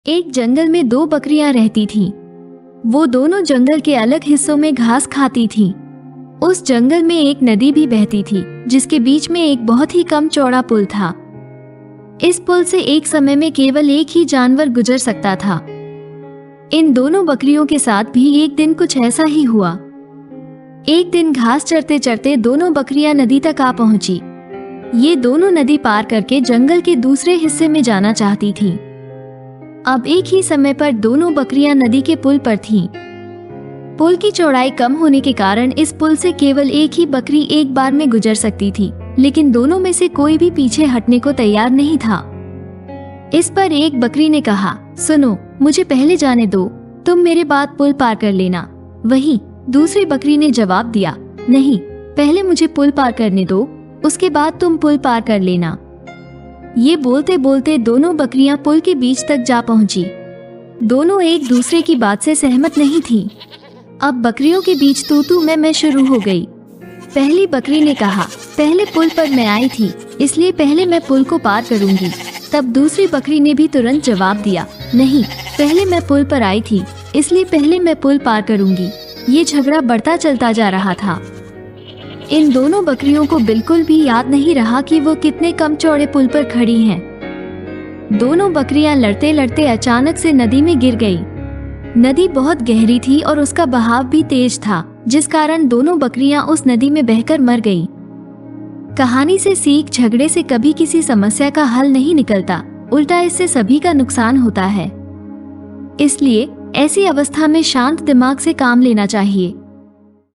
एक जंगल में दो बकरियां रहती थीं। वो दोनों जंगल के अलग हिस्सों में घास खाती थीं। उस जंगल में एक नदी भी बहती थी, जिसके बीच में एक बहुत ही कम चौड़ा पुल था। इस पुल से एक समय में केवल एक ही जानवर गुजर सकता था। इन दोनों बकरियों के साथ भी एक दिन कुछ ऐसा ही हुआ। एक दिन घास चरते चरते दोनों बकरियां नदी तक आ पहुंची। ये दोनों नदी पार करके जंगल के दूसरे हिस्से में जाना चाहती थीं। अब एक ही समय पर दोनों बकरियां नदी के पुल पर थीं। पुल की चौड़ाई कम होने के कारण इस पुल से केवल एक ही बकरी एक बार में गुजर सकती थी, लेकिन दोनों में से कोई भी पीछे हटने को तैयार नहीं था। इस पर एक बकरी ने कहा, सुनो, मुझे पहले जाने दो, तुम मेरे बाद पुल पार कर लेना। वहीं दूसरी बकरी ने जवाब दिया, नहीं, पहले मुझे पुल पार करने दो, उसके बाद तुम पुल पार कर लेना। ये बोलते बोलते दोनों बकरियां पुल के बीच तक जा पहुंची। दोनों एक दूसरे की बात से सहमत नहीं थीं। अब बकरियों के बीच तू मैं शुरू हो गई। पहली बकरी ने कहा, पहले पुल पर मैं आई थी, इसलिए पहले मैं पुल को पार करूंगी। तब दूसरी बकरी ने भी तुरंत जवाब दिया, नहीं, पहले मैं पुल पर आई थी, इसलिए पहले मैं पुल पार करूंगी। ये झगड़ा बढ़ता चलता जा रहा था। इन दोनों बकरियों को बिल्कुल भी याद नहीं रहा कि वो कितने कम चौड़े पुल पर खड़ी हैं। दोनों बकरियां लड़ते लड़ते अचानक से नदी में गिर गई। नदी बहुत गहरी थी और उसका बहाव भी तेज था, जिस कारण दोनों बकरियां उस नदी में बहकर मर गई। कहानी से सीख, झगड़े से कभी किसी समस्या का हल नहीं निकलता, उल्टा इससे सभी का नुकसान होता है। इसलिए ऐसी अवस्था में शांत दिमाग से काम लेना चाहिए।